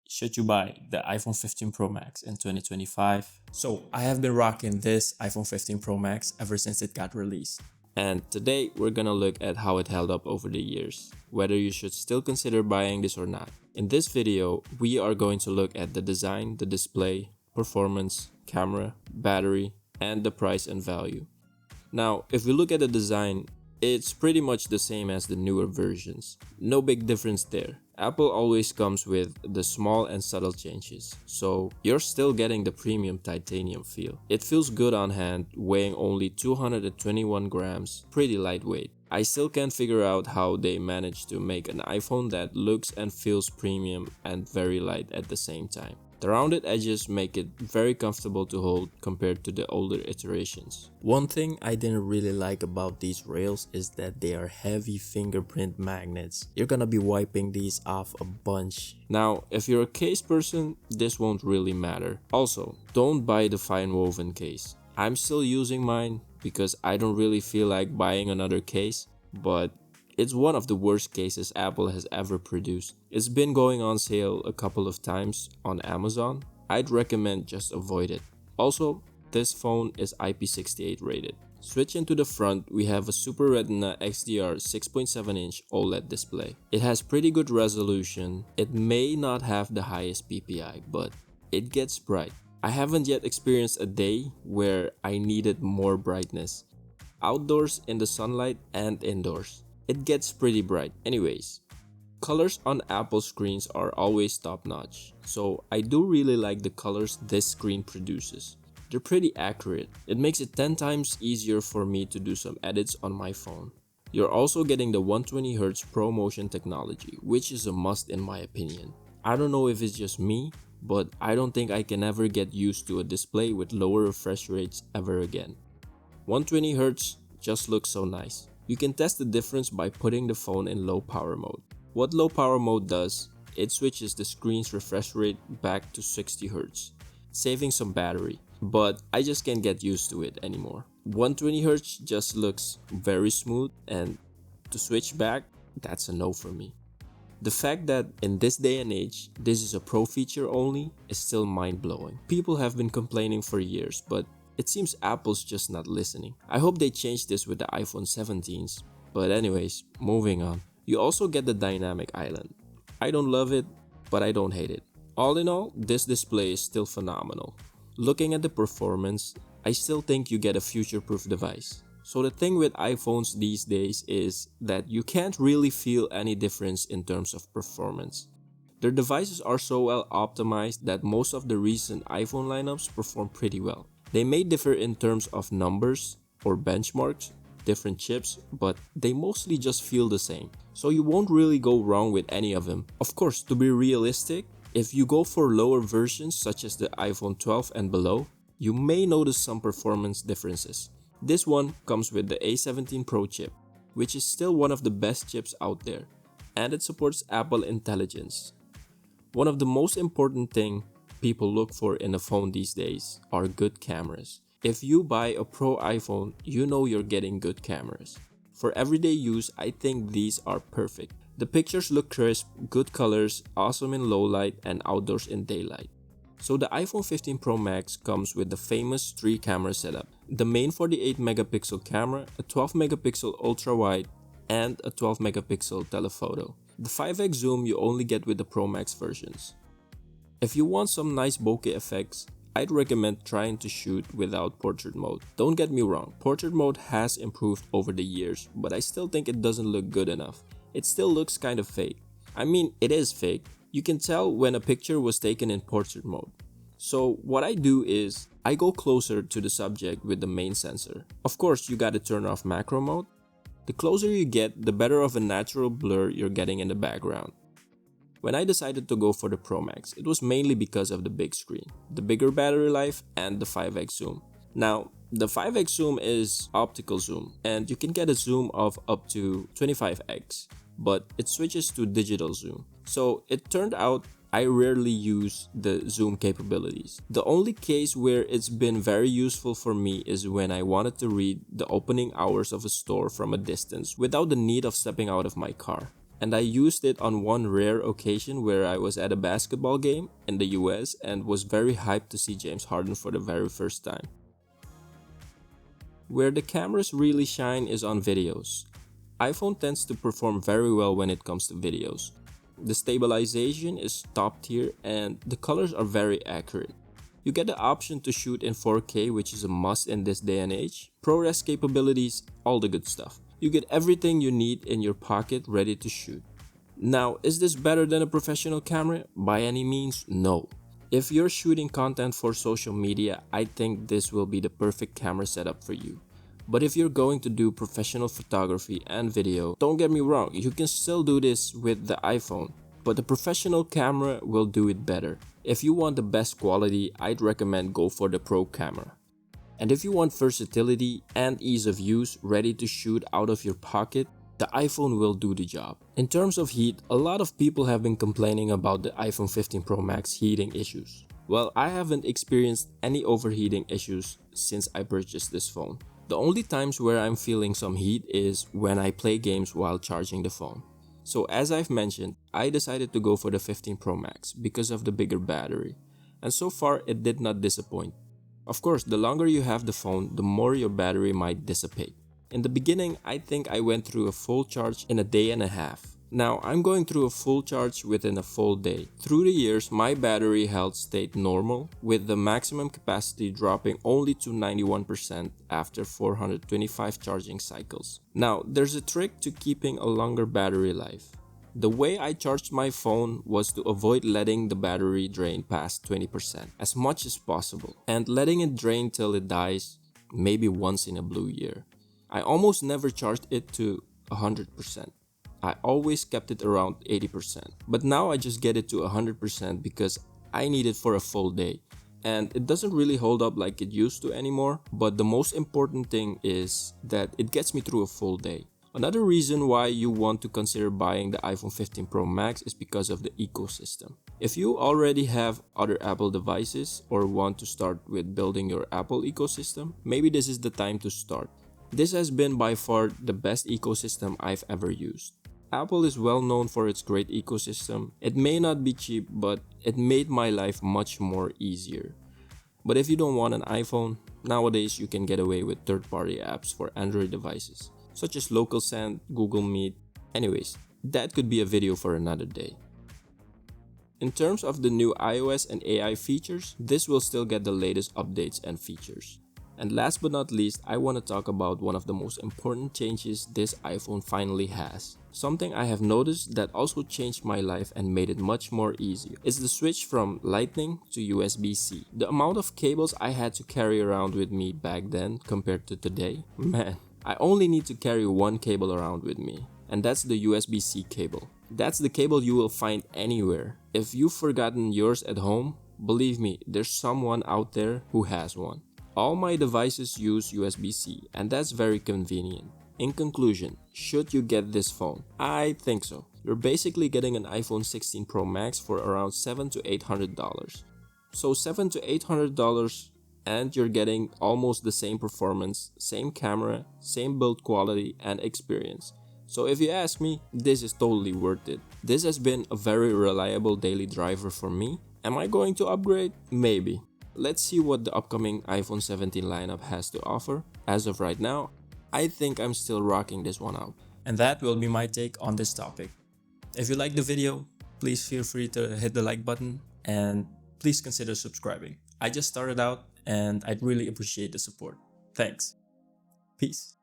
Should you buy the iPhone 15 Pro Max in 2025? So I have been rocking this iPhone 15 Pro Max ever since it got released. And today we're gonna look at how it held up over the years, whether you should still consider buying this or not. In this video, we are going to look at the design, the display, performance, camera, battery, and the price and value. Now, if we look at the design, it's pretty much the same as the newer versions. No big difference there. Apple always comes with the small and subtle changes, so you're still getting the premium titanium feel. It feels good on hand, weighing only 221 grams, pretty lightweight. I still can't figure out how they managed to make an iPhone that looks and feels premium and very light at the same time. The rounded edges make it very comfortable to hold compared to the older iterations. One thing I didn't really like about these rails is that they are heavy fingerprint magnets. You're gonna be wiping these off a bunch. Now, if you're a case person, this won't really matter. Also, don't buy the fine woven case. I'm still using mine because I don't really feel like buying another case, but it's one of the worst cases Apple has ever produced. It's been going on sale a couple of times on Amazon. I'd recommend just avoid it. Also, this phone is IP68 rated. Switching to the front, we have a Super Retina XDR 6.7-inch OLED display. It has pretty good resolution. It may not have the highest PPI, but it gets bright. I haven't yet experienced a day where I needed more brightness. Outdoors, in the sunlight, and indoors, it gets pretty bright. Anyways, colors on Apple screens are always top notch, so I do really like the colors this screen produces. They're pretty accurate. It makes it 10 times easier for me to do some edits on my phone. You're also getting the 120Hz ProMotion technology, which is a must in my opinion. I don't know if it's just me, but I don't think I can ever get used to a display with lower refresh rates ever again. 120Hz just looks so nice. You can test the difference by putting the phone in low power mode. What low power mode does, it switches the screen's refresh rate back to 60Hz, saving some battery, but I just can't get used to it anymore. 120Hz just looks very smooth, and to switch back, that's a no for me. The fact that in this day and age, this is a pro feature only is still mind-blowing. People have been complaining for years, but it seems Apple's just not listening. I hope they change this with the iPhone 17s. But anyways, moving on. You also get the dynamic island. I don't love it, but I don't hate it. All in all, this display is still phenomenal. Looking at the performance, I still think you get a future-proof device. So the thing with iPhones these days is that you can't really feel any difference in terms of performance. Their devices are so well optimized that most of the recent iPhone lineups perform pretty well. They may differ in terms of numbers or benchmarks, different chips, but they mostly just feel the same. So you won't really go wrong with any of them. Of course, to be realistic, if you go for lower versions such as the iPhone 12 and below, you may notice some performance differences. This one comes with the A17 Pro chip, which is still one of the best chips out there, and it supports Apple Intelligence. One of the most important things people look for in a phone these days are good cameras. If you buy a Pro iPhone, you know you're getting good cameras. For everyday use, I think these are perfect. The pictures look crisp, good colors, awesome in low light and outdoors in daylight. So the iPhone 15 Pro Max comes with the famous 3-camera setup. The main 48 megapixel camera, a 12 megapixel ultra wide, and a 12 megapixel telephoto. The 5x zoom you only get with the Pro Max versions. If you want some nice bokeh effects, I'd recommend trying to shoot without portrait mode. Don't get me wrong, portrait mode has improved over the years, but I still think it doesn't look good enough. It still looks kind of fake. I mean, it is fake. You can tell when a picture was taken in portrait mode. So what I do is, I go closer to the subject with the main sensor. Of course, you gotta turn off macro mode. The closer you get, the better of a natural blur you're getting in the background. When I decided to go for the Pro Max, it was mainly because of the big screen, the bigger battery life, and the 5x zoom. Now, the 5x zoom is optical zoom, and you can get a zoom of up to 25x, but it switches to digital zoom. So it turned out I rarely use the zoom capabilities. The only case where it's been very useful for me is when I wanted to read the opening hours of a store from a distance without the need of stepping out of my car. And I used it on one rare occasion where I was at a basketball game in the US and was very hyped to see James Harden for the very first time. Where the cameras really shine is on videos. iPhone tends to perform very well when it comes to videos. The stabilization is top tier and the colors are very accurate. You get the option to shoot in 4K, which is a must in this day and age, ProRes capabilities, all the good stuff. You get everything you need in your pocket ready to shoot. Now, is this better than a professional camera? By any means, no. If you're shooting content for social media, I think this will be the perfect camera setup for you. But if you're going to do professional photography and video, don't get me wrong, you can still do this with the iPhone, but the professional camera will do it better. If you want the best quality, I'd recommend go for the Pro camera. And if you want versatility and ease of use ready to shoot out of your pocket, the iPhone will do the job. In terms of heat, a lot of people have been complaining about the iPhone 15 Pro Max heating issues. Well, I haven't experienced any overheating issues since I purchased this phone. The only times where I'm feeling some heat is when I play games while charging the phone. So as I've mentioned, I decided to go for the 15 Pro Max because of the bigger battery. And so far, it did not disappoint. Of course, the longer you have the phone, the more your battery might dissipate. In the beginning, I think I went through a full charge in a day and a half. Now, I'm going through a full charge within a full day. Through the years, my battery health stayed normal, with the maximum capacity dropping only to 91% after 425 charging cycles. Now, there's a trick to keeping a longer battery life. The way I charged my phone was to avoid letting the battery drain past 20% as much as possible, and letting it drain till it dies, maybe once in a blue year. I almost never charged it to 100%. I always kept it around 80%, but now I just get it to 100% because I need it for a full day. And it doesn't really hold up like it used to anymore, but the most important thing is that it gets me through a full day. Another reason why you want to consider buying the iPhone 15 Pro Max is because of the ecosystem. If you already have other Apple devices or want to start with building your Apple ecosystem, maybe this is the time to start. This has been by far the best ecosystem I've ever used. Apple is well known for its great ecosystem. It may not be cheap, but it made my life much more easier. But if you don't want an iPhone, nowadays you can get away with third-party apps for Android devices, such as Local Send, Google Meet. Anyways, that could be a video for another day. In terms of the new iOS and AI features, this will still get the latest updates and features. And last but not least, I want to talk about one of the most important changes this iPhone finally has. Something I have noticed that also changed my life and made it much more easier is the switch from Lightning to USB-C. The amount of cables I had to carry around with me back then compared to today, man, I only need to carry one cable around with me, and that's the USB-C cable. That's the cable you will find anywhere. If you've forgotten yours at home, believe me, there's someone out there who has one. All my devices use USB-C, and that's very convenient. In conclusion, should you get this phone? I think so. You're basically getting an iPhone 16 Pro Max for around $700 to $800. So $700 to $800, and you're getting almost the same performance, same camera, same build quality and experience. So if you ask me, this is totally worth it. This has been a very reliable daily driver for me. Am I going to upgrade? Maybe. Let's see what the upcoming iPhone 17 lineup has to offer. As of right now, I think I'm still rocking this one out. And that will be my take on this topic. If you like the video, please feel free to hit the like button and please consider subscribing. I just started out and I'd really appreciate the support. Thanks. Peace.